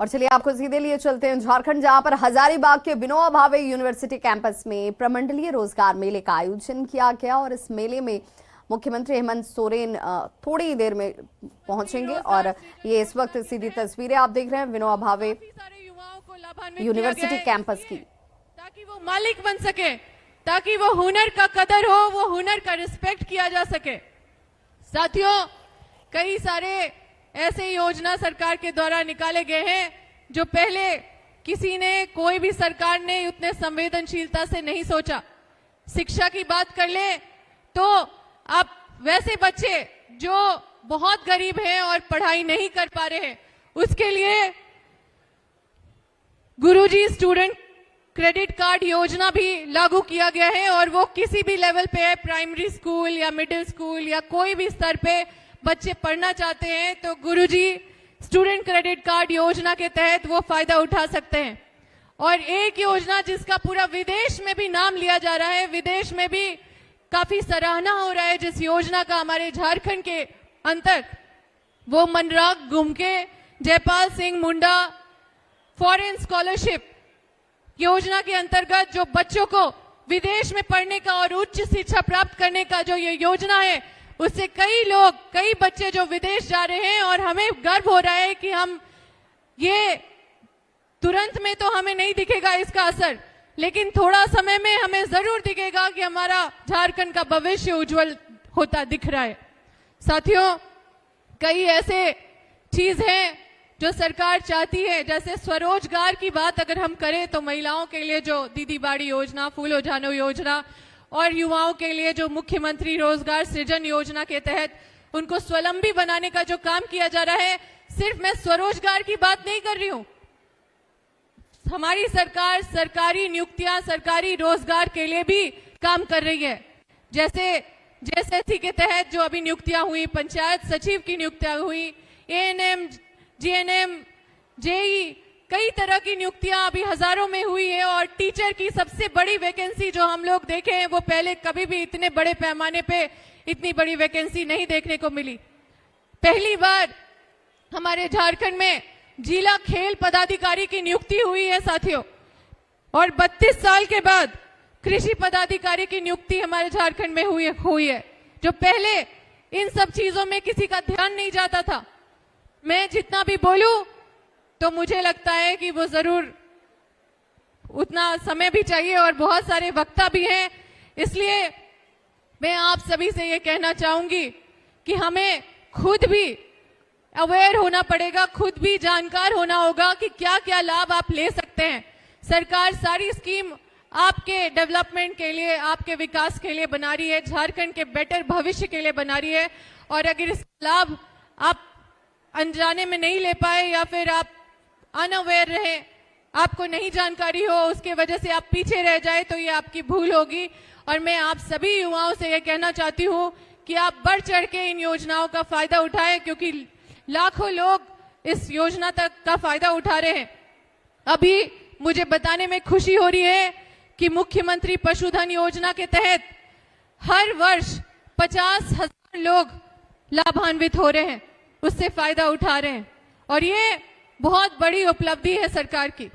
और चलिए आपको सीधे लिए चलते हैं झारखंड, जहां पर हजारीबाग के विनोबा भावे यूनिवर्सिटी कैंपस में प्रमंडलीय रोजगार मेले का आयोजन किया गया और इस मेले में मुख्यमंत्री हेमंत सोरेन थोड़ी देर में पहुंचेंगे। और ये इस वक्त सीधी तस्वीरें आप देख रहे हैं विनोबा भावे यूनिवर्सिटी कैंपस की, ताकि वो मालिक बन सके, ताकि वो हुनर का कदर हो, वो हुनर का रिस्पेक्ट किया जा सके। साथियों, कई सारे ऐसे योजना सरकार के द्वारा निकाले गए हैं जो पहले किसी ने, कोई भी सरकार ने उतने संवेदनशीलता से नहीं सोचा। शिक्षा की बात कर ले तो अब वैसे बच्चे जो बहुत गरीब हैं और पढ़ाई नहीं कर पा रहे हैं, उसके लिए गुरुजी स्टूडेंट क्रेडिट कार्ड योजना भी लागू किया गया है और वो किसी भी लेवल पे है, प्राइमरी स्कूल या मिडिल स्कूल या कोई भी स्तर पे बच्चे पढ़ना चाहते हैं तो गुरुजी स्टूडेंट क्रेडिट कार्ड योजना के तहत वो फायदा उठा सकते हैं। और एक योजना जिसका पूरा विदेश में भी नाम लिया जा रहा है, विदेश में भी काफी सराहना हो रहा है जिस योजना का हमारे झारखंड के अंतर, वो मनराग गुमके जयपाल सिंह मुंडा फॉरेन स्कॉलरशिप योजना के अंतर्गत जो बच्चों को विदेश में पढ़ने का और उच्च शिक्षा प्राप्त करने का जो ये योजना है, उससे कई बच्चे जो विदेश जा रहे हैं और हमें गर्व हो रहा है कि हम ये तुरंत में तो हमें नहीं दिखेगा इसका असर, लेकिन थोड़ा समय में हमें जरूर दिखेगा कि हमारा झारखंड का भविष्य उज्जवल होता दिख रहा है। साथियों, कई ऐसे चीज हैं जो सरकार चाहती है, जैसे स्वरोजगार की बात अगर हम करें तो महिलाओं के लिए जो दीदी बाड़ी योजना, फूलो जानो योजना और युवाओं के लिए जो मुख्यमंत्री रोजगार सृजन योजना के तहत उनको स्वावलंबी बनाने का जो काम किया जा रहा है, सिर्फ मैं स्वरोजगार की बात नहीं कर रही हूं। हमारी सरकार सरकारी नियुक्तियां, सरकारी रोजगार के लिए भी काम कर रही है। जैसे जेएसएससी के तहत जो अभी नियुक्तियां हुई, पंचायत सचिव की नियुक्तियां हुई, एएनएम, जीएनएम, जेई, कई तरह की नियुक्तियां अभी हजारों में हुई है। और टीचर की सबसे बड़ी वैकेंसी जो हम लोग देखे हैं, वो पहले कभी भी इतने बड़े पैमाने पे इतनी बड़ी वैकेंसी नहीं देखने को मिली। पहली बार हमारे झारखंड में जिला खेल पदाधिकारी की नियुक्ति हुई है साथियों, और 32 साल के बाद कृषि पदाधिकारी की नियुक्ति हमारे झारखंड में हुई है, जो पहले इन सब चीजों में किसी का ध्यान नहीं जाता था। मैं जितना भी बोलूं तो मुझे लगता है कि वो जरूर उतना समय भी चाहिए और बहुत सारे वक्ता भी हैं, इसलिए मैं आप सभी से ये कहना चाहूंगी कि हमें खुद भी अवेयर होना पड़ेगा, खुद भी जानकार होना होगा कि क्या क्या लाभ आप ले सकते हैं। सरकार सारी स्कीम आपके डेवलपमेंट के लिए, आपके विकास के लिए बना रही है, झारखंड के बेटर भविष्य के लिए बना रही है। और अगर इस लाभ आप अनजाने में नहीं ले पाए या फिर आप अनअवेयर रहे, आपको नहीं जानकारी हो, उसके वजह से आप पीछे रह जाए, तो ये आपकी भूल होगी। और मैं आप सभी युवाओं से ये कहना चाहती हूँ कि आप बढ़ चढ़ के इन योजनाओं का फायदा उठाएं, क्योंकि लाखों लोग इस योजना तक का फायदा उठा रहे हैं। अभी मुझे बताने में खुशी हो रही है कि मुख्यमंत्री पशुधन योजना के तहत हर वर्ष 50,000 लोग लाभान्वित हो रहे हैं, उससे फायदा उठा रहे हैं, और ये बहुत बड़ी उपलब्धि है सरकार की।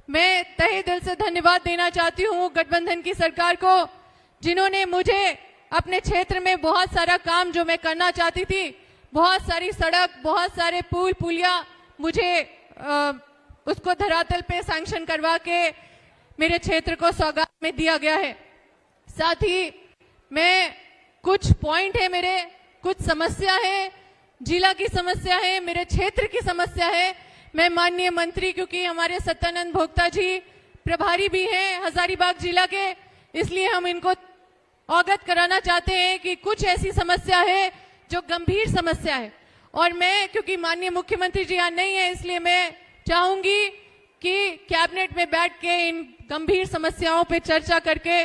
मैं तहे दिल से धन्यवाद देना चाहती हूँ गठबंधन की सरकार को, जिन्होंने मुझे अपने क्षेत्र में बहुत सारा काम जो मैं करना चाहती थी, बहुत सारी सड़क, बहुत सारे पुल पुलिया, मुझे उसको धरातल पे सैंक्शन करवा के मेरे क्षेत्र को सौगात में दिया गया है। साथ ही मैं कुछ पॉइंट है मेरे, कुछ समस्या है, जिला की समस्या है, मेरे क्षेत्र की समस्या है, मैं माननीय मंत्री, क्योंकि हमारे सत्यानंद भोक्ता जी प्रभारी भी हैं हजारीबाग जिला के, इसलिए हम इनको अवगत कराना चाहते हैं कि कुछ ऐसी समस्या है जो गंभीर समस्या है। और मैं, क्योंकि माननीय मुख्यमंत्री जी यहाँ नहीं है, इसलिए मैं चाहूंगी कि कैबिनेट में बैठ के इन गंभीर समस्याओं पे चर्चा करके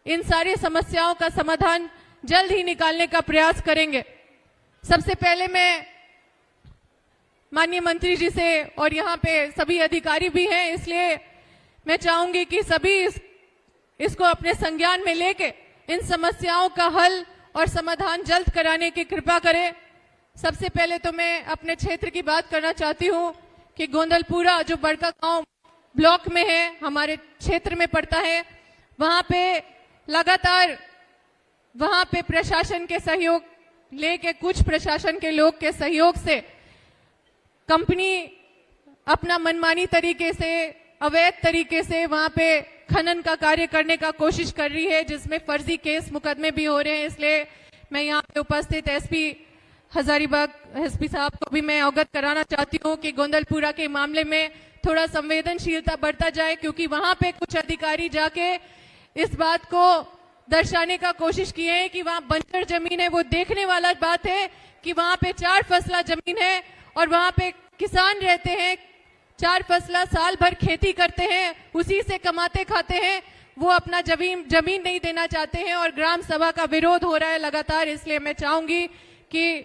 इन सारी समस्याओं का समाधान जल्द ही निकालने का प्रयास करेंगे। सबसे पहले मैं माननीय मंत्री जी से, और यहाँ पे सभी अधिकारी भी हैं, इसलिए मैं चाहूंगी कि सभी इसको अपने संज्ञान में लेके इन समस्याओं का हल और समाधान जल्द कराने की कृपा करें। सबसे पहले तो मैं अपने क्षेत्र की बात करना चाहती हूँ कि गोंदलपुरा जो बड़का गांव ब्लॉक में है, हमारे क्षेत्र में पड़ता है, वहां पे लगातार वहां पे प्रशासन के सहयोग लेके, कुछ प्रशासन के लोग के सहयोग से कंपनी अपना मनमानी तरीके से, अवैध तरीके से वहां पे खनन का कार्य करने का कोशिश कर रही है, जिसमें फर्जी केस मुकदमे भी हो रहे हैं। इसलिए मैं यहाँ पे उपस्थित एसपी हजारीबाग एसपी साहब को भी मैं अवगत कराना चाहती हूँ कि गोंदलपुरा के मामले में थोड़ा संवेदनशीलता बरता जाए, क्योंकि वहां पे कुछ अधिकारी जाके इस बात को दर्शाने का कोशिश किए हैं कि वहां बंजर जमीन है। वो देखने वाला बात है कि वहां पे 4 फसला जमीन है और वहां पे किसान रहते हैं, 4 फसला साल भर खेती करते हैं, उसी से कमाते खाते हैं। वो अपना जमीन नहीं देना चाहते हैं और ग्राम सभा का विरोध हो रहा है लगातार। इसलिए मैं चाहूंगी कि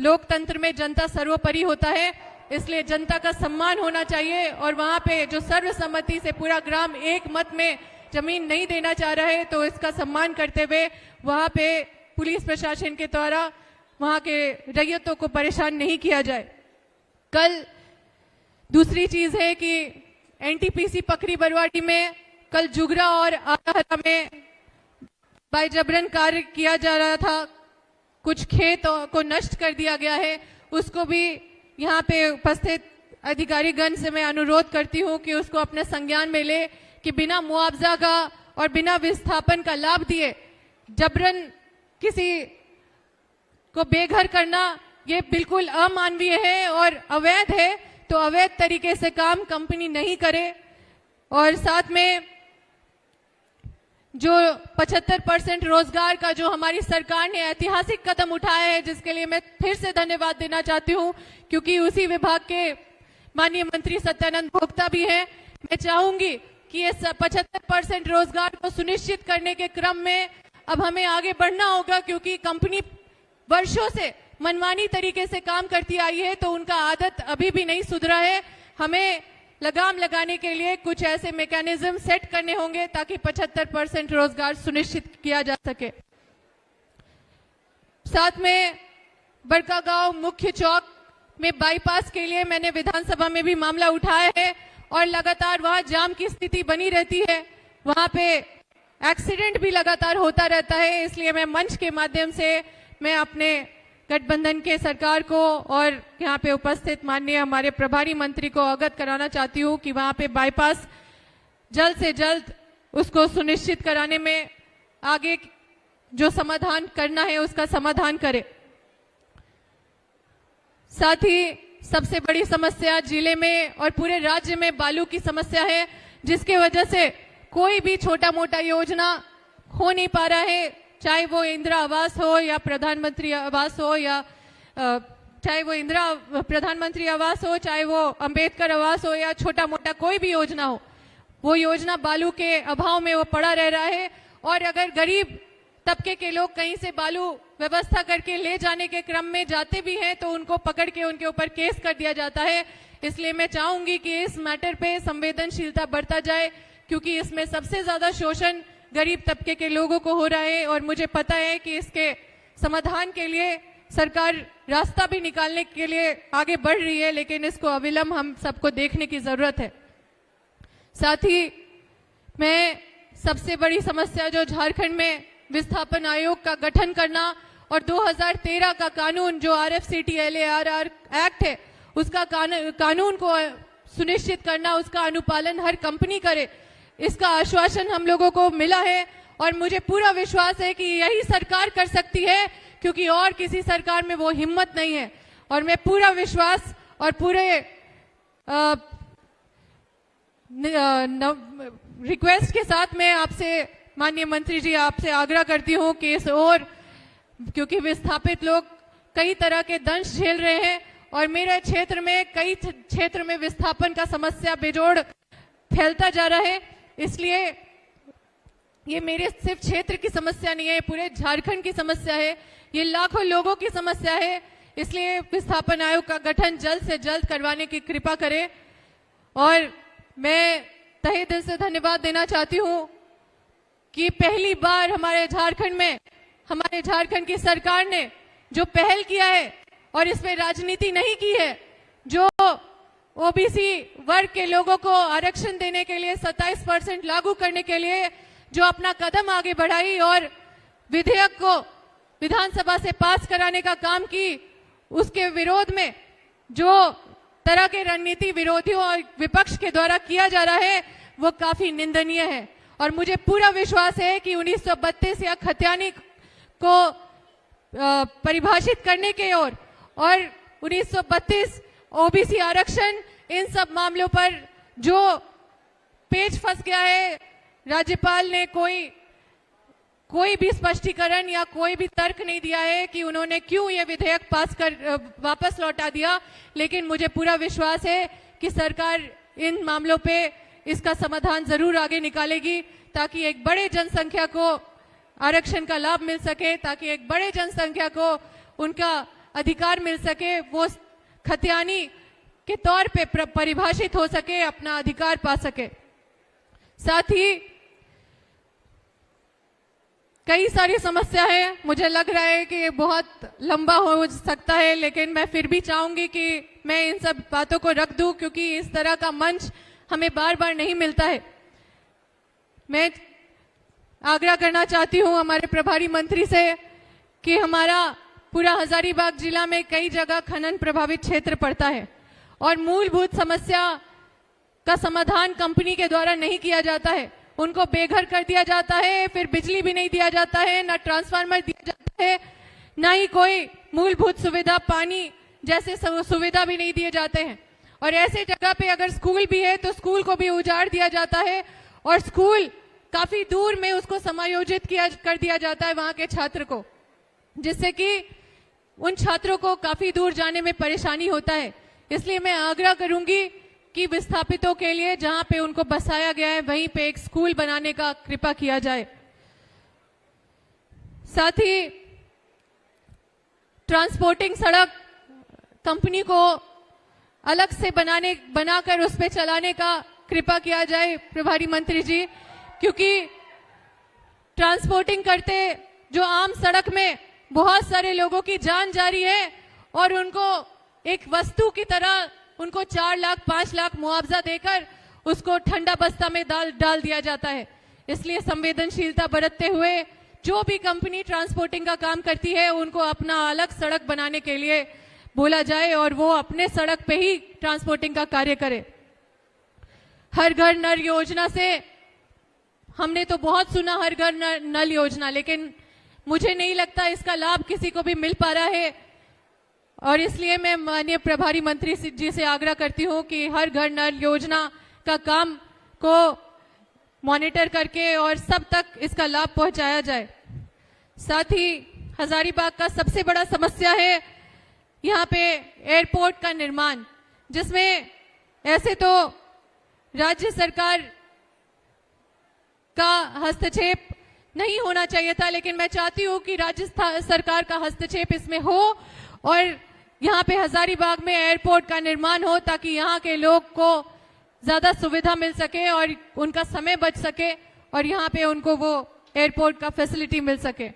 लोकतंत्र में जनता सर्वोपरि होता है, इसलिए जनता का सम्मान होना चाहिए। और वहां पे जो सर्वसम्मति से पूरा ग्राम एक मत में जमीन नहीं देना चाह रहा है, तो इसका सम्मान करते हुए वहां पे पुलिस प्रशासन के द्वारा वहां के रैयतों को परेशान नहीं किया जाए। कल दूसरी चीज है कि एनटीपीसी पकरी बरवाडी में कल जुगरा और आराहरा में बाय जबरन कार्य किया जा रहा था, कुछ खेत को नष्ट कर दिया गया है। उसको भी यहाँ पे उपस्थित अधिकारीगण से मैं अनुरोध करती हूँ कि उसको अपने संज्ञान में ले कि बिना मुआवजा का और बिना विस्थापन का लाभ दिए जबरन किसी को बेघर करना ये बिल्कुल अमानवीय है और अवैध है। तो अवैध तरीके से काम कंपनी नहीं करे। और साथ में जो 75% रोजगार का जो हमारी सरकार ने ऐतिहासिक कदम उठाया है, जिसके लिए मैं फिर से धन्यवाद देना चाहती हूं, क्योंकि उसी विभाग के माननीय मंत्री सत्यानंद भोक्ता भी हैं। मैं चाहूंगी कि ये 75% रोजगार को सुनिश्चित करने के क्रम में अब हमें आगे बढ़ना होगा, क्योंकि कंपनी वर्षों से मनमानी तरीके से काम करती आई है, तो उनका आदत अभी भी नहीं सुधरा है। हमें लगाम लगाने के लिए कुछ ऐसे मैकेनिज्म सेट करने होंगे ताकि 75% रोजगार सुनिश्चित किया जा सके। साथ में बड़का गांव मुख्य चौक में बाईपास के लिए मैंने विधानसभा में भी मामला उठाया है और लगातार वहां जाम की स्थिति बनी रहती है, वहां पे एक्सीडेंट भी लगातार होता रहता है। इसलिए मैं मंच के माध्यम से मैं अपने गठबंधन के सरकार को और यहाँ पे उपस्थित माननीय हमारे प्रभारी मंत्री को अवगत कराना चाहती हूँ कि वहां पे बाईपास जल्द से जल्द उसको सुनिश्चित कराने में आगे जो समाधान करना है उसका समाधान करे। साथ ही सबसे बड़ी समस्या जिले में और पूरे राज्य में बालू की समस्या है, जिसके वजह से कोई भी छोटा मोटा योजना हो नहीं पा रहा है, चाहे वो इंदिरा आवास हो या प्रधानमंत्री आवास हो या चाहे वो प्रधानमंत्री आवास हो, चाहे वो अंबेडकर आवास हो या छोटा मोटा कोई भी योजना हो। वो योजना बालू के अभाव में वो पड़ा रह रहा है। और अगर गरीब तबके के लोग कहीं से बालू व्यवस्था करके ले जाने के क्रम में जाते भी हैं तो उनको पकड़ के उनके ऊपर केस कर दिया जाता है। इसलिए मैं चाहूंगी कि इस मैटर पे संवेदनशीलता बरता जाए, क्योंकि इसमें सबसे ज्यादा शोषण गरीब तबके के लोगों को हो रहा है। और मुझे पता है कि इसके समाधान के लिए सरकार रास्ता भी निकालने के लिए आगे बढ़ रही है, लेकिन इसको अविलंब हम सबको देखने की जरूरत है। साथ ही मैं सबसे बड़ी समस्या जो झारखंड में विस्थापन आयोग का गठन करना और 2013 का कानून जो RFCTLARR एक्ट है उसका कानून को सुनिश्चित करना, उसका अनुपालन हर कंपनी करे, इसका आश्वासन हम लोगों को मिला है। और मुझे पूरा विश्वास है कि यही सरकार कर सकती है, क्योंकि और किसी सरकार में वो हिम्मत नहीं है। और मैं पूरा विश्वास और पूरे रिक्वेस्ट के साथ मैं आपसे माननीय मंत्री जी आपसे आग्रह करती हूं कि इस ओर, क्योंकि विस्थापित लोग कई तरह के दंश झेल रहे हैं और मेरे क्षेत्र में कई क्षेत्र में विस्थापन का समस्या बेजोड़ फैलता जा रहा है। इसलिए ये मेरे सिर्फ क्षेत्र की समस्या नहीं है, पूरे झारखंड की समस्या है, ये लाखों लोगों की समस्या है। इसलिए विस्थापन आयोग का गठन जल्द से जल्द करवाने की कृपा करें। और मैं तहे दिल से धन्यवाद देना चाहती हूं कि पहली बार हमारे झारखंड की सरकार ने जो पहल किया है और इसमें राजनीति नहीं की है, जो ओबीसी वर्ग के लोगों को आरक्षण देने के लिए 27% लागू करने के लिए जो अपना कदम आगे बढ़ाई और विधेयक को विधानसभा से पास कराने का काम की, उसके विरोध में जो तरह के रणनीति विरोधियों और विपक्ष के द्वारा किया जा रहा है वो काफी निंदनीय है। और मुझे पूरा विश्वास है कि 1932 या खतियानी को परिभाषित करने के और 1932 ओबीसी आरक्षण, इन सब मामलों पर जो पेच फंस गया है, राज्यपाल ने कोई भी स्पष्टीकरण या कोई भी तर्क नहीं दिया है कि उन्होंने क्यों ये विधेयक पास कर वापस लौटा दिया। लेकिन मुझे पूरा विश्वास है कि सरकार इन मामलों पे इसका समाधान जरूर आगे निकालेगी ताकि एक बड़े जनसंख्या को आरक्षण का लाभ मिल सके, ताकि एक बड़े जनसंख्या को उनका अधिकार मिल सके, वो खतियानी के तौर पे परिभाषित हो सके, अपना अधिकार पा सके। साथ ही कई सारी समस्या है, मुझे लग रहा है कि ये बहुत लंबा हो सकता है, लेकिन मैं फिर भी चाहूंगी कि मैं इन सब बातों को रख दूं क्योंकि इस तरह का मंच हमें बार बार नहीं मिलता है। मैं आग्रह करना चाहती हूं हमारे प्रभारी मंत्री से कि हमारा पूरा हजारीबाग जिला में कई जगह खनन प्रभावित क्षेत्र पड़ता है और मूलभूत समस्या का समाधान कंपनी के द्वारा नहीं किया जाता है। उनको बेघर कर दिया जाता है, फिर बिजली भी नहीं दिया जाता है, ना ट्रांसफार्मर दिया जाता है, ना ही कोई मूलभूत सुविधा, पानी जैसे सुविधा भी नहीं दिए जाते हैं। और ऐसे जगह पे अगर स्कूल भी है तो स्कूल को भी उजाड़ दिया जाता है और स्कूल काफी दूर में उसको समायोजित कर दिया जाता है वहां के छात्र को, जिससे कि उन छात्रों को काफी दूर जाने में परेशानी होता है। इसलिए मैं आग्रह करूंगी कि विस्थापितों के लिए जहां पे उनको बसाया गया है वहीं पे एक स्कूल बनाने का कृपा किया जाए। साथ ही ट्रांसपोर्टिंग सड़क कंपनी को अलग से बनाकर उस पे चलाने का कृपा किया जाए प्रभारी मंत्री जी, क्योंकि ट्रांसपोर्टिंग करते जो आम सड़क में बहुत सारे लोगों की जान जा रही है और उनको एक वस्तु की तरह उनको 4 लाख 5 लाख मुआवजा देकर उसको ठंडा बस्ता में डाल दिया जाता है। इसलिए संवेदनशीलता बरतते हुए जो भी कंपनी ट्रांसपोर्टिंग का काम करती है उनको अपना अलग सड़क बनाने के लिए बोला जाए और वो अपने सड़क पे ही ट्रांसपोर्टिंग का कार्य करे। हर घर नल योजना से हमने तो बहुत सुना, हर घर नल योजना, लेकिन मुझे नहीं लगता इसका लाभ किसी को भी मिल पा रहा है। और इसलिए मैं माननीय प्रभारी मंत्री जी से आग्रह करती हूं कि हर घर नल योजना का काम को मॉनिटर करके और सब तक इसका लाभ पहुंचाया जाए। साथ ही हजारीबाग का सबसे बड़ा समस्या है यहाँ पे एयरपोर्ट का निर्माण, जिसमें ऐसे तो राज्य सरकार का हस्तक्षेप नहीं होना चाहिए था, लेकिन मैं चाहती हूं कि राज्य सरकार का हस्तक्षेप इसमें हो और यहाँ पे हजारीबाग में एयरपोर्ट का निर्माण हो ताकि यहाँ के लोग को ज्यादा सुविधा मिल सके और उनका समय बच सके और यहाँ पे उनको वो एयरपोर्ट का फैसिलिटी मिल सके।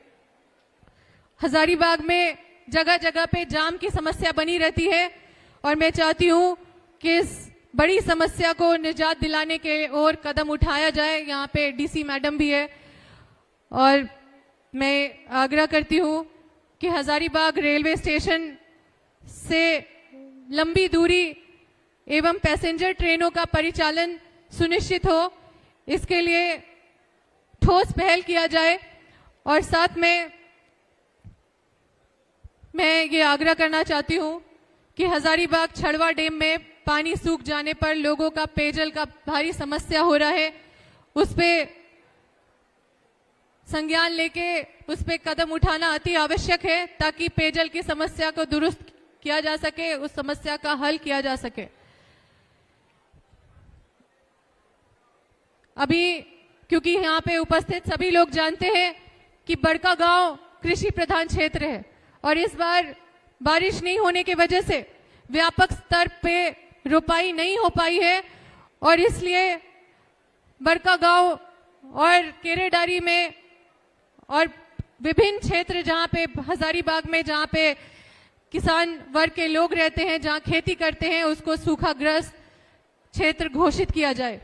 हजारीबाग में जगह जगह पे जाम की समस्या बनी रहती है और मैं चाहती हूँ कि इस बड़ी समस्या को निजात दिलाने के और कदम उठाया जाए। यहाँ पे डीसी मैडम भी है और मैं आग्रह करती हूँ कि हजारीबाग रेलवे स्टेशन से लंबी दूरी एवं पैसेंजर ट्रेनों का परिचालन सुनिश्चित हो, इसके लिए ठोस पहल किया जाए। और साथ में मैं ये आग्रह करना चाहती हूँ कि हजारीबाग छड़वा डैम में पानी सूख जाने पर लोगों का पेयजल का भारी समस्या हो रहा है, उस पे संज्ञान लेके उस पे कदम उठाना अति आवश्यक है ताकि पेयजल की समस्या को दुरुस्त किया जा सके, उस समस्या का हल किया जा सके। अभी क्योंकि यहाँ पे उपस्थित सभी लोग जानते हैं कि बड़कागांव कृषि प्रधान क्षेत्र है और इस बार बारिश नहीं होने की वजह से व्यापक स्तर पे रोपाई नहीं हो पाई है और इसलिए बड़कागांव और केरेडारी में और विभिन्न क्षेत्र जहां पे हजारीबाग में जहां पे किसान वर्ग के लोग रहते हैं, जहां खेती करते हैं, उसको सूखाग्रस्त क्षेत्र घोषित किया जाए।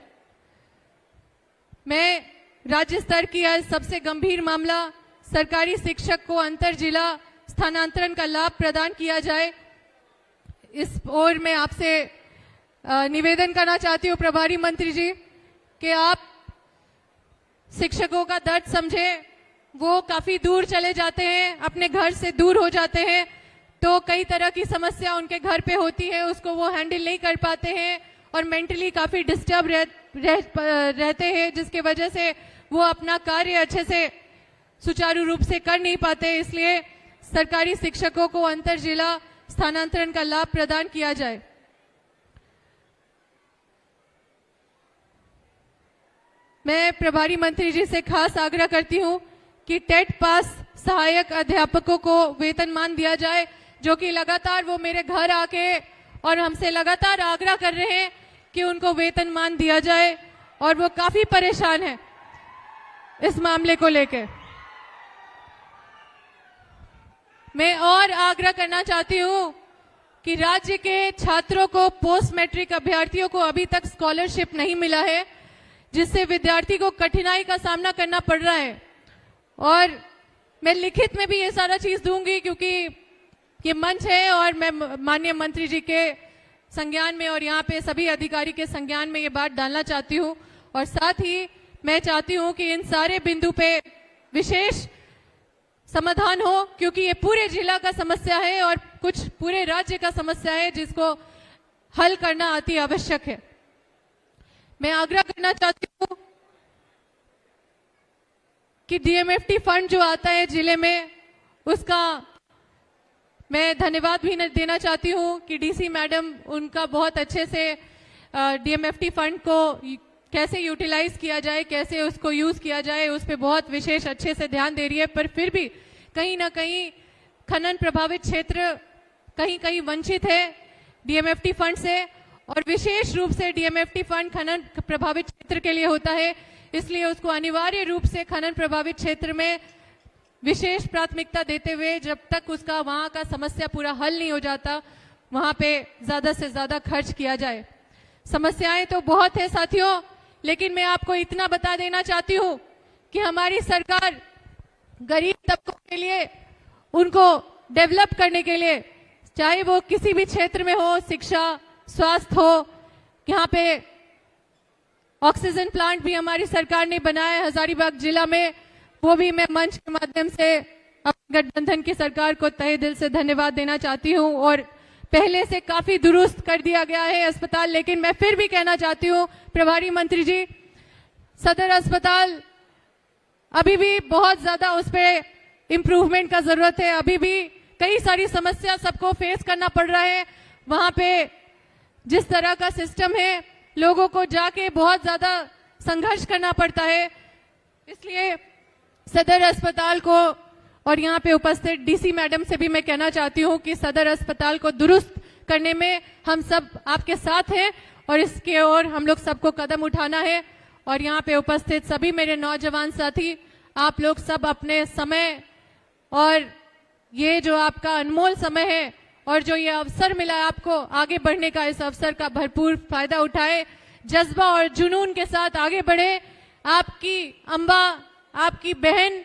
मैं राज्य स्तर की आज सबसे गंभीर मामला सरकारी शिक्षक को अंतर जिला स्थानांतरण का लाभ प्रदान किया जाए, इस ओर मैं आपसे निवेदन करना चाहती हूँ प्रभारी मंत्री जी कि आप शिक्षकों का दर्द समझें। वो काफी दूर चले जाते हैं, अपने घर से दूर हो जाते हैं, तो कई तरह की समस्या उनके घर पे होती है, उसको वो हैंडल नहीं कर पाते हैं और मेंटली काफी डिस्टर्ब रहते हैं, जिसकी वजह से वो अपना कार्य अच्छे से सुचारू रूप से कर नहीं पाते। इसलिए सरकारी शिक्षकों को अंतर जिला स्थानांतरण का लाभ प्रदान किया जाए। मैं प्रभारी मंत्री जी से खास आग्रह करती हूं कि टेट पास सहायक अध्यापकों को वेतनमान दिया जाए, जो कि लगातार वो मेरे घर आके और हमसे लगातार आग्रह कर रहे हैं कि उनको वेतनमान दिया जाए और वो काफी परेशान है इस मामले को लेकर। मैं और आग्रह करना चाहती हूं कि राज्य के छात्रों को पोस्ट मैट्रिक अभ्यर्थियों को अभी तक स्कॉलरशिप नहीं मिला है, जिससे विद्यार्थी को कठिनाई का सामना करना पड़ रहा है। और मैं लिखित में भी ये सारा चीज दूंगी, क्योंकि ये मंच है और मैं माननीय मंत्री जी के संज्ञान में और यहाँ पे सभी अधिकारी के संज्ञान में ये बात डालना चाहती हूँ। और साथ ही मैं चाहती हूँ कि इन सारे बिंदु पे विशेष समाधान हो, क्योंकि ये पूरे जिला का समस्या है और कुछ पूरे राज्य का समस्या है, जिसको हल करना अति आवश्यक है। मैं आग्रह करना चाहती हूँ कि डीएमएफटी फंड जो आता है जिले में, उसका मैं धन्यवाद भी देना चाहती हूँ कि डीसी मैडम उनका बहुत अच्छे से डीएमएफटी फंड को कैसे यूटिलाइज किया जाए, कैसे उसको यूज किया जाए, उस पर बहुत विशेष अच्छे से ध्यान दे रही है। पर फिर भी कहीं ना कहीं खनन प्रभावित क्षेत्र कहीं कहीं वंचित है डीएमएफटी फंड से, और विशेष रूप से डीएमएफटी फंड खनन प्रभावित क्षेत्र के लिए होता है। इसलिए उसको अनिवार्य रूप से खनन प्रभावित क्षेत्र में विशेष प्राथमिकता देते हुए, जब तक उसका वहां का समस्या पूरा हल नहीं हो जाता, वहां पे ज्यादा से ज्यादा खर्च किया जाए। समस्याएं तो बहुत है साथियों, लेकिन मैं आपको इतना बता देना चाहती हूं कि हमारी सरकार गरीब तबकों के लिए, उनको डेवलप करने के लिए, चाहे वो किसी भी क्षेत्र में हो, शिक्षा, स्वास्थ्य हो, यहाँ पे ऑक्सीजन प्लांट भी हमारी सरकार ने बनाया है हजारीबाग जिला में, वो भी मैं मंच के माध्यम से अपने गठबंधन की सरकार को तहे दिल से धन्यवाद देना चाहती हूँ। और पहले से काफी दुरुस्त कर दिया गया है अस्पताल। लेकिन मैं फिर भी कहना चाहती हूँ प्रभारी मंत्री जी, सदर अस्पताल अभी भी बहुत ज्यादा उस पर इम्प्रूवमेंट का जरूरत है। अभी भी कई सारी समस्या सबको फेस करना पड़ रहा है। वहां पे जिस तरह का सिस्टम है, लोगों को जाके बहुत ज्यादा संघर्ष करना पड़ता है। इसलिए सदर अस्पताल को और यहाँ पे उपस्थित डीसी मैडम से भी मैं कहना चाहती हूँ कि सदर अस्पताल को दुरुस्त करने में हम सब आपके साथ हैं और इसके ओर हम लोग सबको कदम उठाना है। और यहाँ पे उपस्थित सभी मेरे नौजवान साथी, आप लोग सब अपने समय और ये जो आपका अनमोल समय है और जो ये अवसर मिला है आपको आगे बढ़ने का, इस अवसर का भरपूर फायदा उठाए, जज्बा और जुनून के साथ आगे बढ़े। आपकी अम्बा आपकी बहन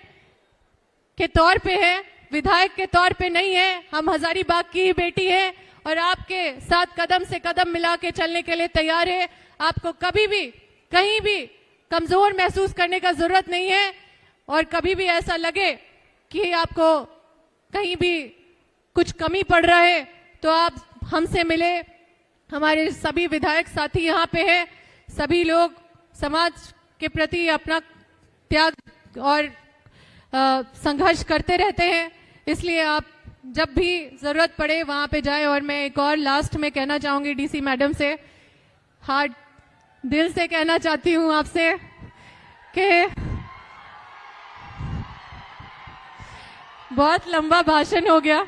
के तौर पे है, विधायक के तौर पे नहीं है। हम हजारीबाग की ही बेटी है और आपके साथ कदम से कदम मिला के चलने के लिए तैयार है। आपको कभी भी कहीं भी कमजोर महसूस करने का जरूरत नहीं है। और कभी भी ऐसा लगे कि आपको कहीं भी कुछ कमी पड़ रहा है तो आप हमसे मिले। हमारे सभी विधायक साथी यहाँ पे हैं। सभी लोग समाज के प्रति अपना त्याग और संघर्ष करते रहते हैं। इसलिए आप जब भी जरूरत पड़े वहां पे जाएं। और मैं एक और लास्ट में कहना चाहूंगी डीसी मैडम से, हार्ट दिल से कहना चाहती हूं आपसे कि बहुत लंबा भाषण हो गया,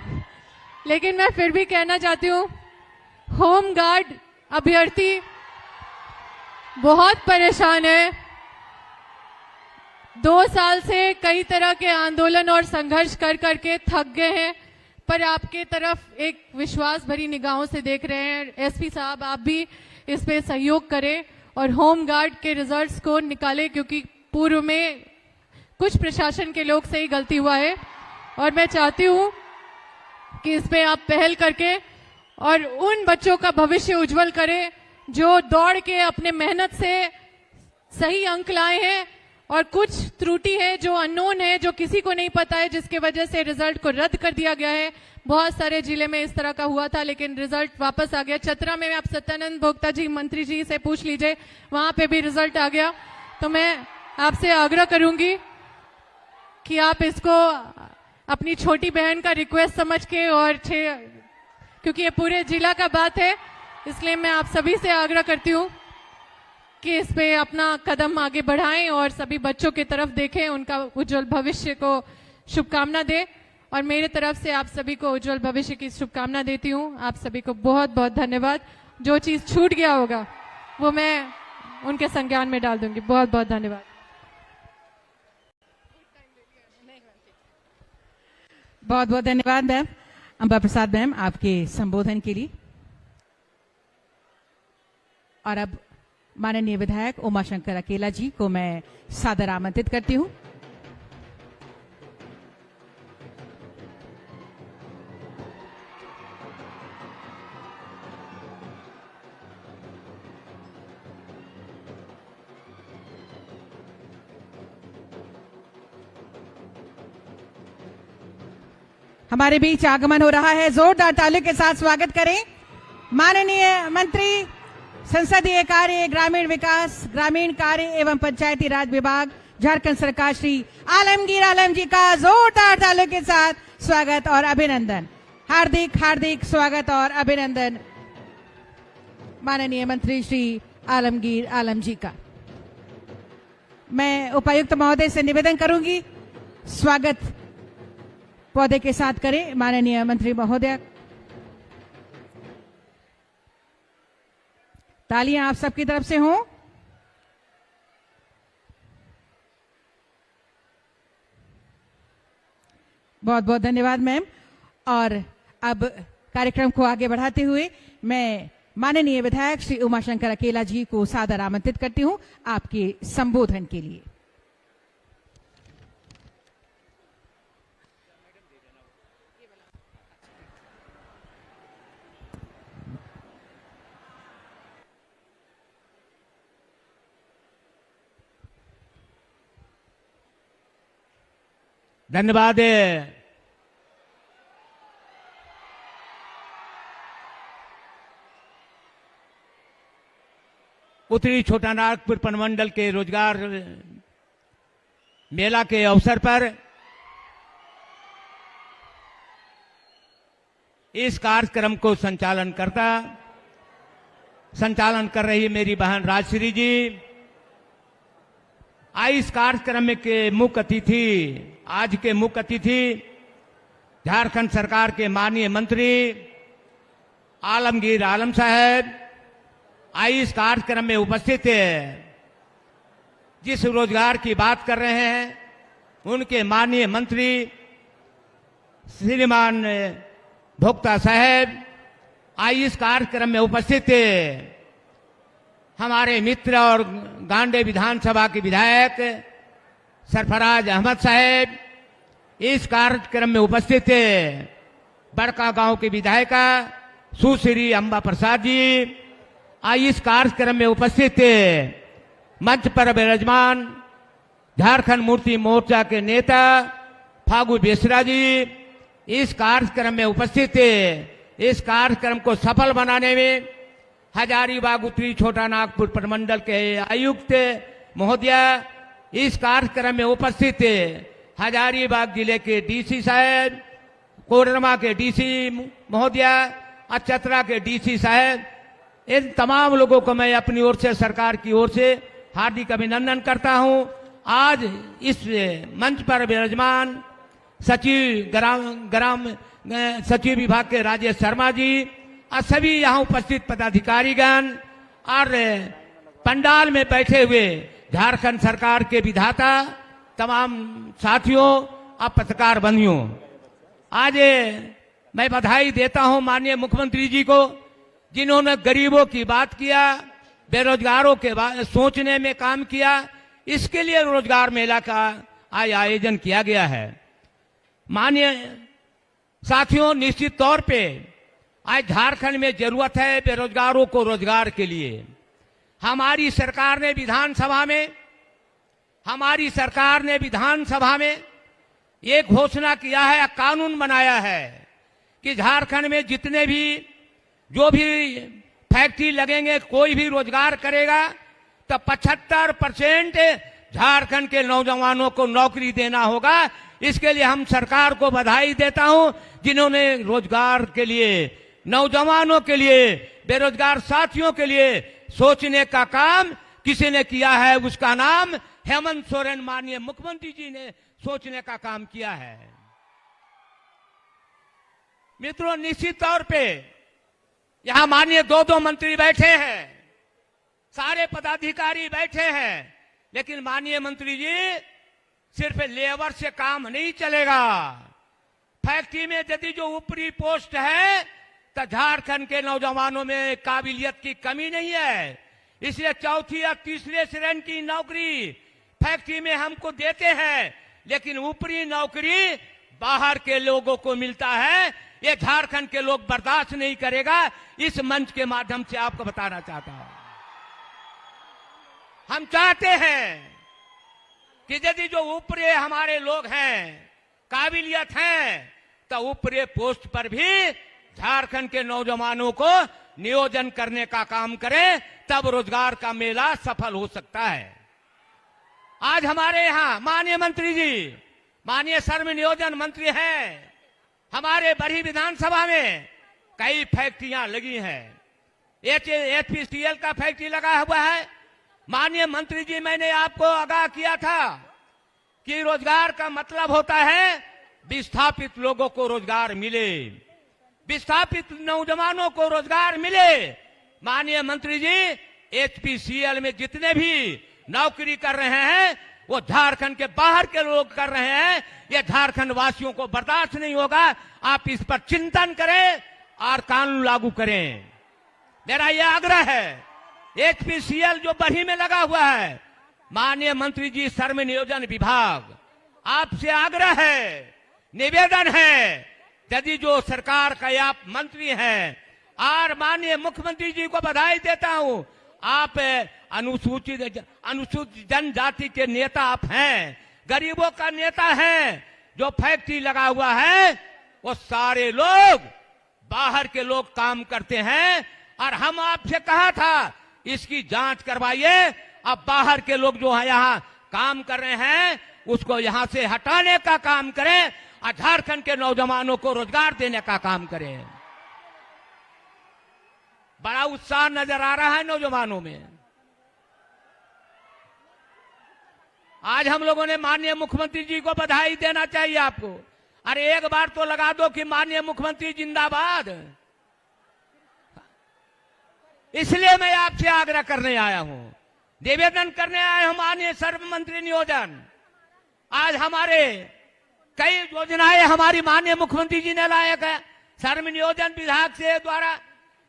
लेकिन मैं फिर भी कहना चाहती हूं, होम गार्ड अभ्यर्थी बहुत परेशान है। 2 साल से कई तरह के आंदोलन और संघर्ष कर करके थक गए हैं। पर आपके तरफ एक विश्वास भरी निगाहों से देख रहे हैं। एसपी साहब, आप भी इस पे सहयोग करें और होम गार्ड के रिजल्ट्स को निकालें, क्योंकि पूर्व में कुछ प्रशासन के लोग से ही गलती हुआ है। और मैं चाहती हूं कि इस पे आप पहल करके और उन बच्चों का भविष्य उज्जवल करें जो दौड़ के अपने मेहनत से सही अंक लाए हैं, और कुछ त्रुटि है जो अननोन है, जो किसी को नहीं पता है, जिसके वजह से रिजल्ट को रद्द कर दिया गया है। बहुत सारे जिले में इस तरह का हुआ था, लेकिन रिजल्ट वापस आ गया। चतरा में आप सत्यानंद भोक्ता जी, मंत्री जी से पूछ लीजिए, वहां पे भी रिजल्ट आ गया। तो मैं आपसे आग्रह करूंगी कि आप इसको अपनी छोटी बहन का रिक्वेस्ट समझ के, और क्योंकि ये पूरे जिला का बात है, इसलिए मैं आप सभी से आग्रह करती हूँ कि इस पे अपना कदम आगे बढ़ाएं और सभी बच्चों की तरफ देखें, उनका उज्जवल भविष्य को शुभकामना दें। और मेरे तरफ से आप सभी को उज्जवल भविष्य की शुभकामना देती हूँ। आप सभी को बहुत बहुत धन्यवाद। जो चीज छूट गया होगा वो मैं उनके संज्ञान में डाल दूंगी। बहुत बहुत धन्यवाद। बहुत बहुत धन्यवाद मैम, अंबा प्रसाद मैम, आपके संबोधन के लिए। और अब माननीय विधायक उमाशंकर अकेला जी को मैं सादर आमंत्रित करती हूं। हमारे बीच आगमन हो रहा है, जोरदार तालियों के साथ स्वागत करें माननीय मंत्री संसदीय कार्य, ग्रामीण विकास, ग्रामीण कार्य एवं पंचायती राज विभाग, झारखंड सरकार, श्री आलमगीर आलम जी का जोरदार तालियों के साथ स्वागत और अभिनंदन। हार्दिक हार्दिक स्वागत और अभिनंदन माननीय मंत्री श्री आलमगीर आलम जी का। मैं उपायुक्त महोदय से निवेदन करूंगी, स्वागत पौधे के साथ करें माननीय मंत्री महोदय। तालियां आप सबकी तरफ से हों। बहुत बहुत धन्यवाद मैम। और अब कार्यक्रम को आगे बढ़ाते हुए मैं माननीय विधायक श्री उमाशंकर अकेला जी को सादर आमंत्रित करती हूं आपके संबोधन के लिए। धन्यवाद। उत्तरी छोटानागपुर प्रमंडल के रोजगार मेला के अवसर पर इस कार्यक्रम को संचालन कर रही मेरी बहन राजश्री जी, इस कार्यक्रम के मुख्य अतिथि, आज के मुख्य अतिथि झारखंड सरकार के माननीय मंत्री आलमगीर आलम साहब इस कार्यक्रम में उपस्थित है। जिस रोजगार की बात कर रहे हैं उनके माननीय मंत्री श्रीमान भोक्ता साहब इस कार्यक्रम में उपस्थित है। हमारे मित्र और गांडे विधानसभा के विधायक सरफराज अहमद साहब इस कार्यक्रम में उपस्थित है। बड़का गांव की विधायिका सुश्री अंबा प्रसाद जी इस कार्यक्रम में उपस्थित है। मंच पर विराजमान झारखंड मुक्ति मोर्चा के नेता फागू बेसरा जी इस कार्यक्रम में उपस्थित है। इस कार्यक्रम को सफल बनाने में हजारीबाग उत्तरी छोटानागपुर प्रमंडल के आयुक्त महोदया इस कार्यक्रम में उपस्थित है। हजारीबाग जिले के डीसी साहब, कोडरमा के डीसी महोदया और चतरा के डीसी साहब, इन तमाम लोगों को मैं अपनी ओर से, सरकार की ओर से हार्दिक अभिनंदन करता हूं। आज इस मंच पर विराजमान सचिव विभाग के राजेश शर्मा जी और सभी यहाँ उपस्थित पदाधिकारीगण और पंडाल में बैठे हुए झारखंड सरकार के विधाता तमाम साथियों और पत्रकार बंधुओं, आज मैं बधाई देता हूं माननीय मुख्यमंत्री जी को, जिन्होंने गरीबों की बात किया, बेरोजगारों के सोचने में काम किया। इसके लिए रोजगार मेला का आज आयोजन किया गया है। माननीय साथियों, निश्चित तौर पे आज झारखंड में जरूरत है बेरोजगारों को रोजगार के लिए। हमारी सरकार ने विधानसभा में ये घोषणा किया है, कानून बनाया है कि झारखंड में जितने भी जो भी फैक्ट्री लगेंगे, कोई भी रोजगार करेगा तो 75% झारखंड के नौजवानों को नौकरी देना होगा। इसके लिए हम सरकार को बधाई देता हूं, जिन्होंने रोजगार के लिए, नौजवानों के लिए, बेरोजगार साथियों के लिए सोचने का काम किसी ने किया है। उसका नाम हेमंत सोरेन माननीय मुख्यमंत्री जी ने सोचने का काम किया है। मित्रों, निश्चित तौर पे यहां माननीय दो मंत्री बैठे हैं, सारे पदाधिकारी बैठे हैं, लेकिन माननीय मंत्री जी सिर्फ लेबर से काम नहीं चलेगा। फैक्ट्री में यदि जो ऊपरी पोस्ट है तो झारखंड के नौजवानों में काबिलियत की कमी नहीं है, इसलिए चौथी या तीसरे श्रेणी की नौकरी फैक्ट्री में हमको देते हैं, लेकिन ऊपरी नौकरी बाहर के लोगों को मिलता है। ये झारखंड के लोग बर्दाश्त नहीं करेगा। इस मंच के माध्यम से आपको बताना चाहता हूं, हम चाहते हैं कि यदि जो ऊपरे हमारे लोग हैं, काबिलियत हैं, तो ऊपरे पोस्ट पर भी झारखंड के नौजवानों को नियोजन करने का काम करें, तब रोजगार का मेला सफल हो सकता है। आज हमारे यहाँ माननीय मंत्री जी, माननीय श्रम नियोजन मंत्री हैं, हमारे बड़ी विधानसभा में कई फैक्ट्रियां लगी हैं। HPCL का फैक्ट्री लगा हुआ है। माननीय मंत्री जी, मैंने आपको आगाह किया था कि रोजगार का मतलब होता है विस्थापित लोगों को रोजगार मिले, विस्थापित नौजवानों को रोजगार मिले। माननीय मंत्री जी, HPCL में जितने भी नौकरी कर रहे हैं वो झारखंड के बाहर के लोग कर रहे हैं। ये झारखंड वासियों को बर्दाश्त नहीं होगा। आप इस पर चिंतन करें और कानून लागू करें। मेरा यह आग्रह है। HPCL जो बढ़ी में लगा हुआ है, माननीय मंत्री जी श्रम नियोजन विभाग, आपसे आग्रह है, निवेदन है, यदि जो सरकार का आप मंत्री हैं और माननीय मुख्यमंत्री जी को बधाई देता हूं, आप अनुसूचित जनजाति के नेता आप हैं, गरीबों का नेता हैं। जो फैक्ट्री लगा हुआ है वो सारे लोग बाहर के लोग काम करते हैं, और हम आपसे कहा था इसकी जांच करवाइए। अब बाहर के लोग जो है यहाँ काम कर रहे हैं उसको यहाँ से हटाने का काम करें और झारखंड के नौजवानों को रोजगार देने का काम करें। बड़ा उत्साह नजर आ रहा है नौजवानों में। आज हम लोगों ने माननीय मुख्यमंत्री जी को बधाई देना चाहिए आपको। अरे एक बार तो लगा दो कि माननीय मुख्यमंत्री जिंदाबाद। इसलिए मैं आपसे आग्रह करने आया हूं, निवेदन करने आया हूं। माननीय श्रम मंत्री नियोजन, आज हमारे कई योजनाएं हमारी माननीय मुख्यमंत्री जी ने लायक है। श्रम नियोजन विभाग से द्वारा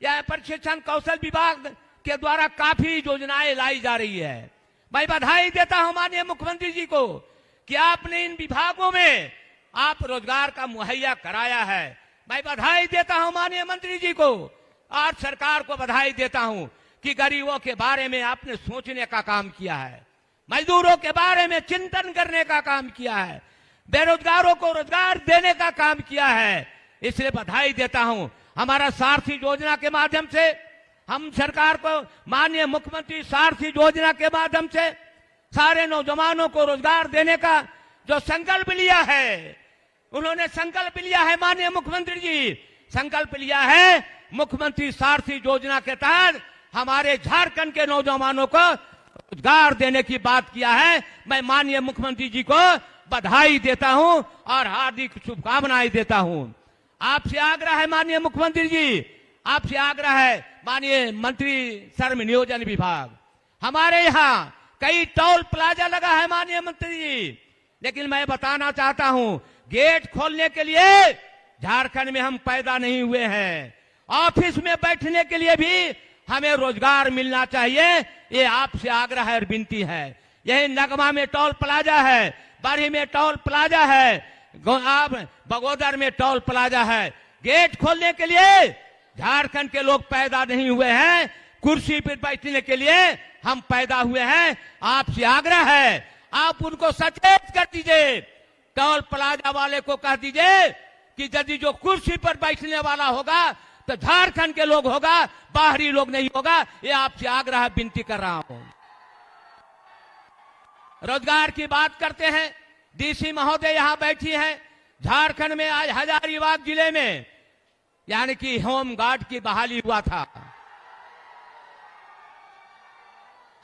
या प्रशिक्षण कौशल विभाग के द्वारा काफी योजनाएं लाई जा रही है। मैं बधाई देता हूं माननीय मुख्यमंत्री जी को कि आपने इन विभागों में आप रोजगार का मुहैया कराया है। मैं बधाई देता हूं माननीय मंत्री जी को और सरकार को बधाई देता हूं कि गरीबों के बारे में आपने सोचने का काम किया है, मजदूरों के बारे में चिंतन करने का काम किया है, बेरोजगारों को रोजगार देने का काम किया है। इसलिए बधाई देता हूं। हमारा सारथी योजना के माध्यम से हम सरकार को, माननीय मुख्यमंत्री सारथी योजना के माध्यम से सारे नौजवानों को रोजगार देने का जो संकल्प लिया है, उन्होंने संकल्प लिया है। माननीय मुख्यमंत्री जी संकल्प लिया है, मुख्यमंत्री सारथी योजना के तहत हमारे झारखंड के नौजवानों को रोजगार देने की बात किया है। मैं माननीय मुख्यमंत्री जी को बधाई देता हूं और हार्दिक शुभकामनाएं देता हूं। आपसे आग्रह है माननीय मुख्यमंत्री जी, आपसे आग्रह है माननीय मंत्री श्रम नियोजन विभाग, हमारे यहाँ कई टोल प्लाजा लगा है माननीय मंत्री जी, लेकिन मैं बताना चाहता हूं गेट खोलने के लिए झारखंड में हम पैदा नहीं हुए हैं। ऑफिस में बैठने के लिए भी हमें रोजगार मिलना चाहिए, ये आपसे आग्रह और विनती है। यही नगमा में टोल प्लाजा है, बारी में टोल प्लाजा है, आप बगोदर में टोल प्लाजा है। गेट खोलने के लिए झारखंड के लोग पैदा नहीं हुए हैं, कुर्सी पर बैठने के लिए हम पैदा हुए हैं। आपसे आग्रह है, आप उनको सचेत कर दीजिए। टोल प्लाजा वाले को कह दीजिए कि यदि जो कुर्सी पर बैठने वाला होगा तो झारखंड के लोग होगा, बाहरी लोग नहीं होगा। ये आपसे आग्रह विनती कर रहा हूं। रोजगार की बात करते हैं, डीसी महोदय यहां बैठी हैं। झारखंड में आज हजारीबाग जिले में यानी कि होम गार्ड की बहाली हुआ था।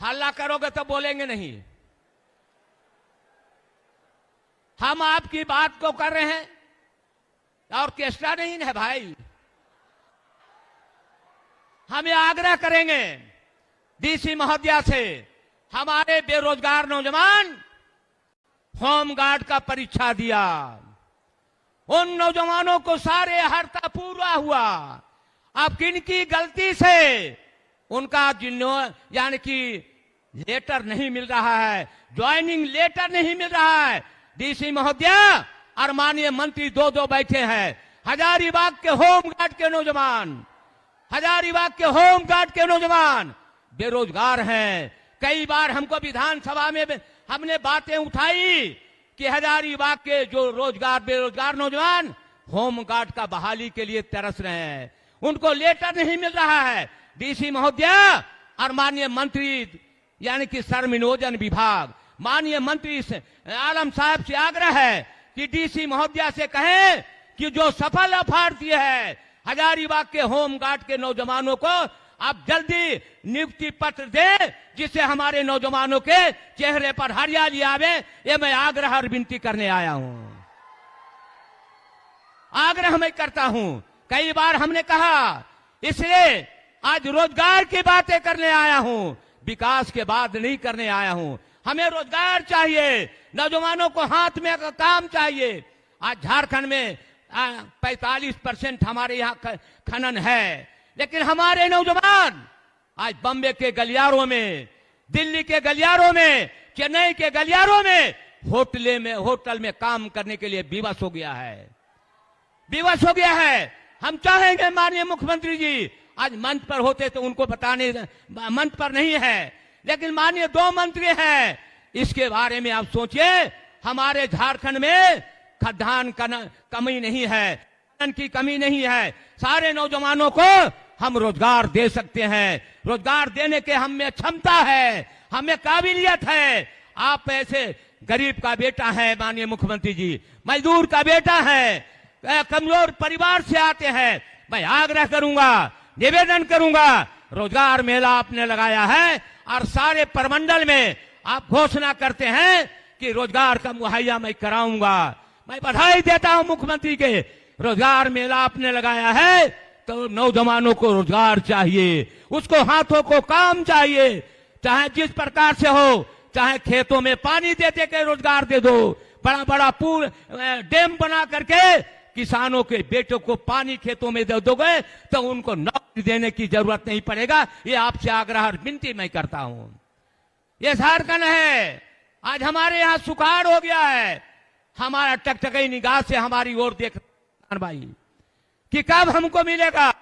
हल्ला करोगे तो बोलेंगे नहीं। हम आपकी बात को कर रहे हैं, ऑर्केस्ट्रा नहीं है भाई। हमें आग्रह करेंगे डीसी महोदया से, हमारे बेरोजगार नौजवान होम गार्ड का परीक्षा दिया, उन नौजवानों को सारे हर्ता पूरा हुआ। अब किनकी गलती से उनका यानी कि लेटर नहीं मिल रहा है, ज्वाइनिंग लेटर नहीं मिल रहा है। डीसी महोदया और माननीय मंत्री दो बैठे हैं। हजारीबाग के होम गार्ड के नौजवान, हजारीबाग के होम गार्ड के नौजवान बेरोजगार हैं। कई बार हमको विधानसभा में हमने बातें उठाई कि हजारीबाग के जो बेरोजगार नौजवान होम गार्ड का बहाली के लिए तरस रहे हैं, उनको लेटर नहीं मिल रहा है। डीसी महोदया और माननीय मंत्री यानी कि श्रम नियोजन विभाग, माननीय मंत्री आलम साहब से आग्रह है कि डीसी महोदया से कहें कि जो सफल अभ्यर्थी है हजारीबाग के होम गार्ड के नौजवानों को आप जल्दी नियुक्ति पत्र दे, जिससे हमारे नौजवानों के चेहरे पर हरियाली आवे। ये मैं आग्रह और विनती करने आया हूं, आग्रह मैं करता हूं। कई बार हमने कहा, इसलिए आज रोजगार की बातें करने आया हूं, विकास के बात नहीं करने आया हूं। हमें रोजगार चाहिए, नौजवानों को हाथ में काम चाहिए। आज झारखंड में 45% हमारे यहाँ खनन है, लेकिन हमारे नौजवान आज बम्बे के गलियारों में, दिल्ली के गलियारों में, चेन्नई के गलियारों में, होटल में काम करने के लिए विवश हो गया है। हम चाहेंगे माननीय मुख्यमंत्री जी आज मंच पर होते तो उनको बताने, मंच पर नहीं है, लेकिन माननीय 2 मंत्री हैं, इसके बारे में आप सोचिए। हमारे झारखंड में खाद्यान्न कमी नहीं है, खाद्यान्न की कमी नहीं है। सारे नौजवानों को हम रोजगार दे सकते हैं, रोजगार देने के हम में क्षमता है, हमें काबिलियत है। आप ऐसे गरीब का बेटा है माननीय मुख्यमंत्री जी, मजदूर का बेटा है, कमजोर परिवार से आते हैं। मैं आग्रह करूंगा, निवेदन करूंगा, रोजगार मेला आपने लगाया है और सारे प्रमंडल में आप घोषणा करते हैं कि रोजगार का मुहैया मैं कराऊंगा। मैं बधाई देता हूं मुख्यमंत्री के, रोजगार मेला आपने लगाया है तो नौजवानों को रोजगार चाहिए, उसको हाथों को काम चाहिए, चाहे जिस प्रकार से हो, चाहे खेतों में पानी दे के रोजगार दे दो, बड़ा बड़ा पुल डैम बना करके किसानों के बेटों को पानी खेतों में दे दोगे तो उनको नौकरी देने की जरूरत नहीं पड़ेगा। ये आपसे आग्रह और विनती मैं करता हूं। ये झारखंड है, आज हमारे यहाँ सुखाड़ हो गया है। हमारा टकटकी निगाह से हमारी ओर देख भाई कि कब हमको मिलेगा।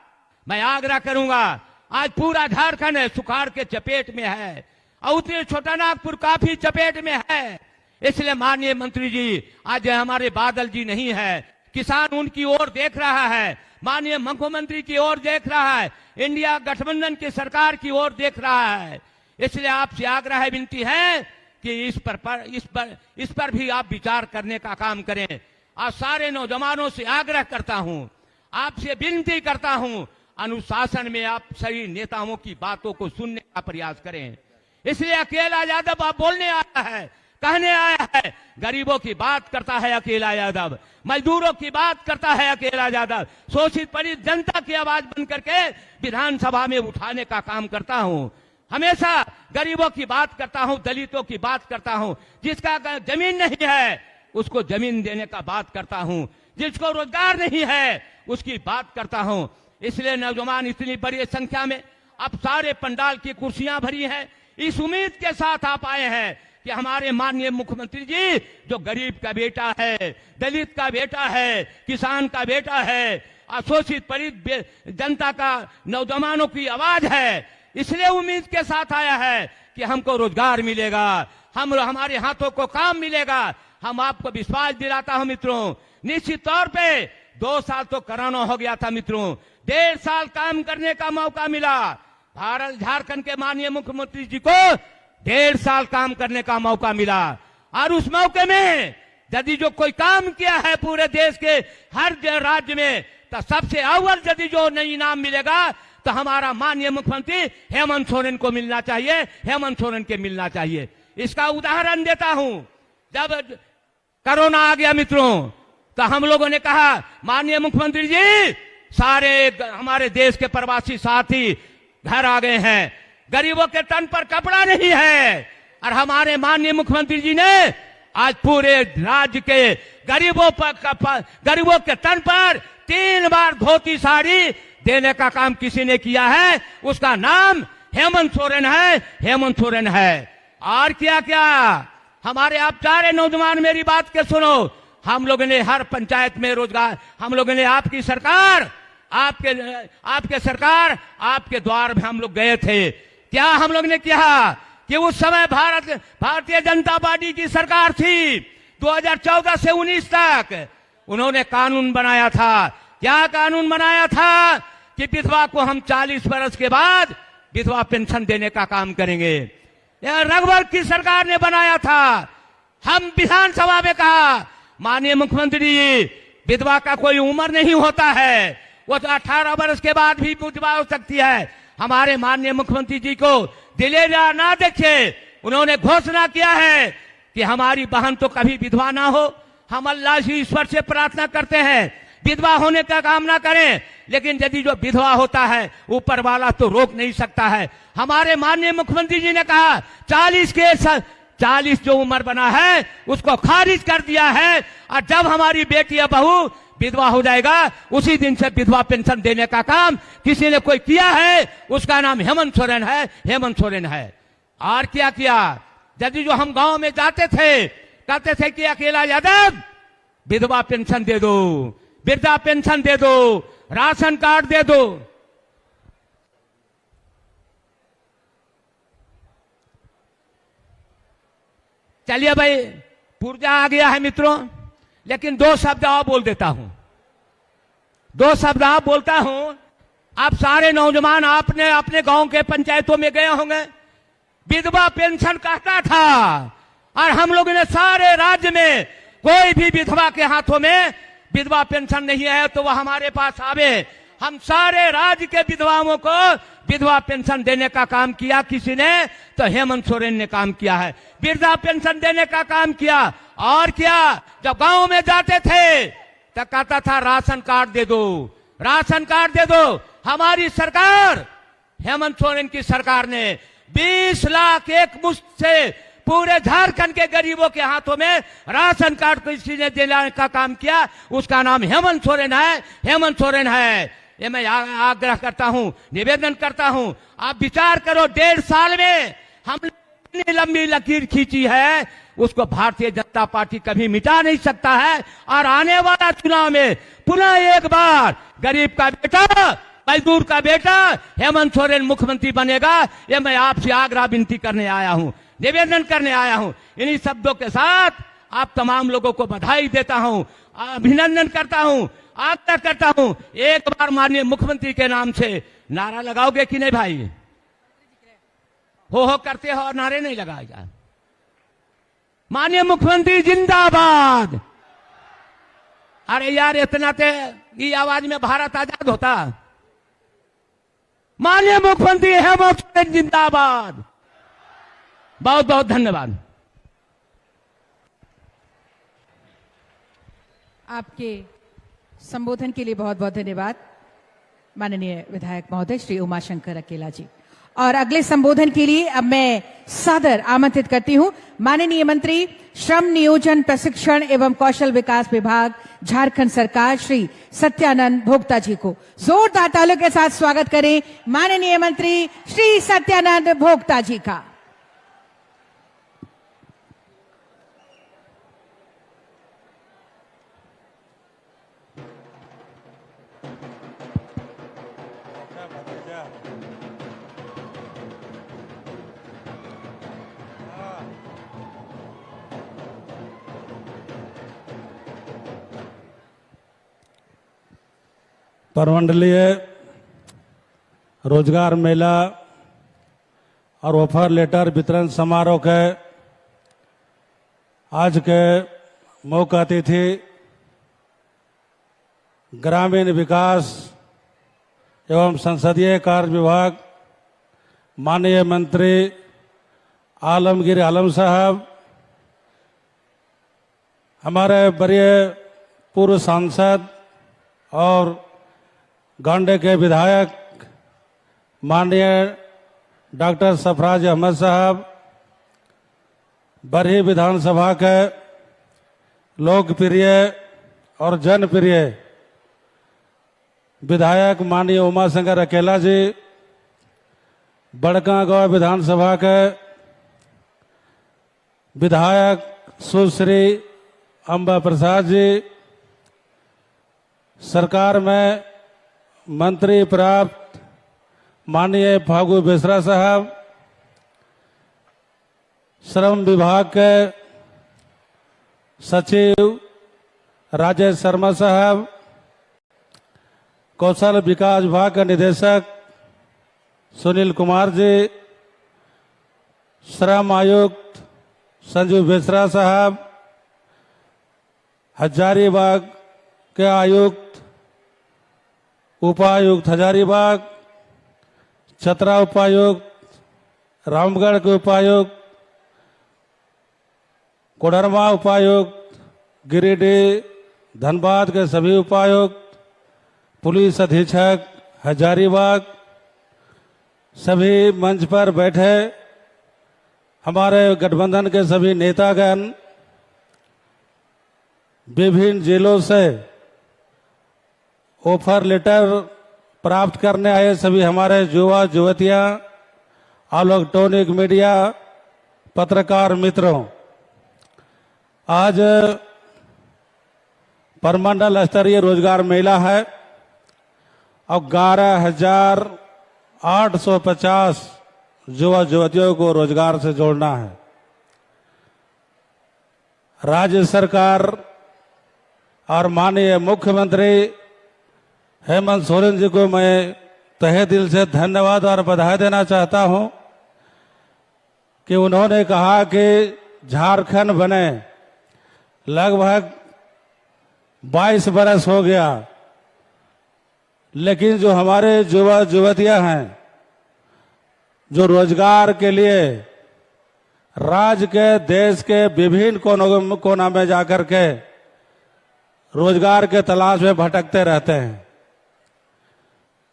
मैं आग्रह करूंगा, आज पूरा झारखंड है सुखाड़ के चपेट में है और उतने छोटा नागपुर काफी चपेट में है। इसलिए माननीय मंत्री जी आज हमारे बादल जी नहीं है, किसान उनकी ओर देख रहा है, माननीय मुख्यमंत्री की ओर देख रहा है, इंडिया गठबंधन की सरकार की ओर देख रहा है। इसलिए आपसे आग्रह विनती है कि इस पर भी आप विचार करने का काम करें। आज सारे नौजवानों से आग्रह करता हूं, आपसे विनती करता हूं, अनुशासन में आप सभी नेताओं की बातों को सुनने का प्रयास करें। इसलिए अकेला यादव आप बोलने आया है, कहने आया है, गरीबों की बात करता है अकेला यादव, मजदूरों की बात करता है अकेला यादव, शोषित पीड़ित जनता की आवाज बन करके विधानसभा में उठाने का काम करता हूं। हमेशा गरीबों की बात करता हूं, दलितों की बात करता हूं, जिसका जमीन नहीं है उसको जमीन देने का बात करता हूं, जिसको रोजगार नहीं है उसकी बात करता हूं। इसलिए नौजवान इतनी बड़ी संख्या में अब सारे पंडाल की कुर्सियां भरी हैं, इस उम्मीद के साथ आप आए हैं कि हमारे माननीय मुख्यमंत्री जी जो गरीब का बेटा है, दलित का बेटा है, किसान का बेटा है, अशोषित पीड़ित जनता का, नौजवानों की आवाज है, इसलिए उम्मीद के साथ आया है कि हमको रोजगार मिलेगा, हमारे हाथों को काम मिलेगा। हम आपको विश्वास दिलाता हूं मित्रों, निश्चित तौर पे 2 साल तो कोरोना हो गया था मित्रों, 1.5 साल काम करने का मौका मिला। भारत झारखंड के माननीय मुख्यमंत्री जी को 1.5 साल काम करने का मौका मिला, और उस मौके में यदि जो कोई काम किया है पूरे देश के हर राज्य में, तो सबसे अव्वल यदि जो नई इनाम मिलेगा तो हमारा माननीय मुख्यमंत्री हेमंत सोरेन को मिलना चाहिए, हेमंत सोरेन के मिलना चाहिए। इसका उदाहरण देता हूं, जब कोरोना आ गया मित्रों, तो हम लोगों ने कहा माननीय मुख्यमंत्री जी सारे हमारे देश के प्रवासी साथी घर आ गए हैं, गरीबों के तन पर कपड़ा नहीं है, और हमारे माननीय मुख्यमंत्री जी ने आज पूरे राज्य के गरीबों के तन पर 3 बार धोती साड़ी देने का काम किसी ने किया है, उसका नाम हेमंत सोरेन है, हेमंत सोरेन है। और क्या क्या हमारे आप सारे नौजवान मेरी बात के सुनो, हम लोगों ने हर पंचायत में रोजगार, हम लोगों ने आपकी सरकार, आपके सरकार, आपके द्वार में हम लोग गए थे। क्या हम लोग ने किया कि उस समय भारतीय जनता पार्टी की सरकार थी, 2014 से 19 तक उन्होंने कानून बनाया था। क्या कानून बनाया था कि विधवा को हम 40 वर्ष के बाद विधवा पेंशन देने का काम करेंगे। यह रघुवर की सरकार ने बनाया था। हम विधानसभा में कहा माननीय मुख्यमंत्री जी, विधवा का कोई उम्र नहीं होता है, वो तो 18 वर्ष के बाद भी विधवा हो सकती है। हमारे माननीय मुख्यमंत्री जी को दिलेरा ना देखे, उन्होंने घोषणा किया है कि हमारी बहन तो कभी विधवा ना हो। हम अल्लाह से ईश्वर से प्रार्थना करते हैं विधवा होने का काम ना करें, लेकिन यदि जो विधवा होता है ऊपर वाला तो रोक नहीं सकता है। हमारे माननीय मुख्यमंत्री जी ने कहा 40 जो उम्र बना है उसको खारिज कर दिया है, और जब हमारी बेटी या बहू विधवा हो जाएगा उसी दिन से विधवा पेंशन देने का काम किसी ने कोई किया है, उसका नाम हेमंत सोरेन है, हेमंत सोरेन है। और क्या किया, यदि जो हम गांव में जाते थे कहते थे कि अकेला यादव विधवा पेंशन दे दो, वृद्धा पेंशन दे दो, राशन कार्ड दे दो। चलिए भाई, पुर्जा आ गया है मित्रों, लेकिन 2 शब्द और बोल देता हूं, 2 शब्द और बोलता हूं। आप सारे नौजवान आपने अपने गांव के पंचायतों में गए होंगे, विधवा पेंशन कहता था, और हम लोगों ने सारे राज्य में कोई भी विधवा के हाथों में विधवा पेंशन नहीं है तो वह हमारे पास आवे। हम सारे राज्य के विधवाओं को विधवा पेंशन देने का काम किया किसी ने, तो हेमंत सोरेन ने काम किया है, वृद्धा पेंशन देने का काम किया। और क्या, जब गांव में जाते थे तो कहता था राशन कार्ड दे दो, राशन कार्ड दे दो। हमारी सरकार, हेमंत सोरेन की सरकार ने 20 लाख एक मुश्त से पूरे झारखंड के गरीबों के हाथों में राशन कार्ड किसी ने देने का काम किया, उसका नाम हेमंत सोरेन है, हेमंत सोरेन है। ये मैं आग्रह करता हूं, निवेदन करता हूं, आप विचार करो 1.5 साल में हमने इतनी लंबी लकीर खींची है, उसको भारतीय जनता पार्टी कभी मिटा नहीं सकता है। और आने वाला चुनाव में पुनः एक बार गरीब का बेटा, मजदूर का बेटा हेमंत सोरेन मुख्यमंत्री बनेगा। ये मैं आपसे आग्रह विनती करने आया हूं, निवेदन करने आया हूं। इन्हीं शब्दों के साथ आप तमाम लोगों को बधाई देता हूं, अभिनंदन करता हूं, आग्रह करता हूं, एक बार माननीय मुख्यमंत्री के नाम से नारा लगाओगे कि नहीं भाई? हो करते हो और नारे नहीं लगाएगा। माननीय मुख्यमंत्री जिंदाबाद। अरे यार, इतना की आवाज में भारत आजाद होता। माननीय मुख्यमंत्री हेमंत सोरेन जिंदाबाद। बहुत बहुत धन्यवाद। आपके संबोधन के लिए बहुत बहुत धन्यवाद माननीय विधायक महोदय श्री उमाशंकर अकेला जी। और अगले संबोधन के लिए अब मैं सादर आमंत्रित करती हूं माननीय मंत्री श्रम नियोजन प्रशिक्षण एवं कौशल विकास विभाग झारखंड सरकार श्री सत्यानंद भोक्ता जी को जोरदार तालियों के साथ स्वागत करें माननीय मंत्री श्री सत्यानंद भोक्ता जी का। प्रमंडलीय रोजगार मेला और ऑफर लेटर वितरण समारोह के आज के मुख्य अतिथि ग्रामीण विकास एवं संसदीय कार्य विभाग माननीय मंत्री आलमगीर आलम साहब, हमारे वरीय पूर्व सांसद और गांडे के विधायक माननीय डॉक्टर सरफराज अहमद साहब, बरही विधानसभा के लोकप्रिय और जनप्रिय विधायक माननीय उमा शंकर अकेला जी, बड़का गांव विधानसभा के विधायक सुश्री अंबा प्रसाद जी, सरकार में मंत्री प्राप्त माननीय फागू बेसरा साहब, श्रम विभाग के सचिव राजेश शर्मा साहब, कौशल विकास विभाग के निदेशक सुनील कुमार जी, श्रम आयुक्त संजू बेसरा साहब, हजारीबाग के आयुक्त उपायुक्त हजारीबाग, चतरा उपायुक्त, रामगढ़ के उपायुक्त, कोडरमा उपायुक्त, गिरिडीह, धनबाद के सभी उपायुक्त, पुलिस अधीक्षक हजारीबाग, सभी मंच पर बैठे हमारे गठबंधन के सभी नेतागण, विभिन्न जिलों से ऑफर लेटर प्राप्त करने आए सभी हमारे युवा युवतियां, इलेक्ट्रॉनिक मीडिया, पत्रकार मित्रों, आज परमंडल स्तरीय रोजगार मेला है और 11,850 युवा युवतियों को रोजगार से जोड़ना है। राज्य सरकार और माननीय मुख्यमंत्री हेमंत सोरेन जी को मैं तहे दिल से धन्यवाद और बधाई देना चाहता हूं कि उन्होंने कहा कि झारखंड बने लगभग 22 बरस हो गया, लेकिन जो हमारे युवा युवतियां हैं जो रोजगार के लिए राज्य के देश के विभिन्न कोना में जाकर के रोजगार के तलाश में भटकते रहते हैं,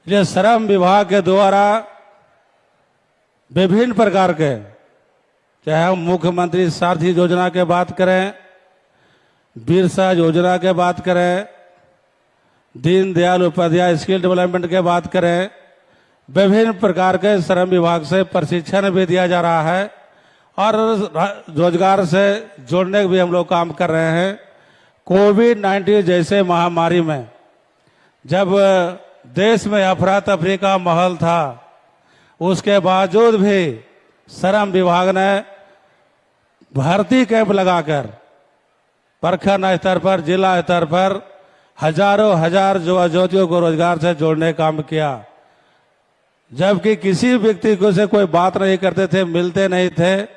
ये श्रम विभाग के द्वारा विभिन्न प्रकार के, चाहे हम मुख्यमंत्री सारथी योजना के बात करें, बिरसा योजना के बात करें, दीनदयाल उपाध्याय स्किल डेवलपमेंट के बात करें, विभिन्न प्रकार के श्रम विभाग से प्रशिक्षण भी दिया जा रहा है और रोजगार से जोड़ने के भी हम लोग काम कर रहे हैं। कोविड-19 जैसे महामारी में जब देश में अफरा तफरी का माहौल था, उसके बावजूद भी श्रम विभाग ने भर्ती कैंप लगाकर प्रखंड स्तर पर, जिला स्तर पर हजारों हजार युवा युवतियों को रोजगार से जोड़ने का काम किया, जबकि किसी व्यक्ति को से कोई बात नहीं करते थे, मिलते नहीं थे।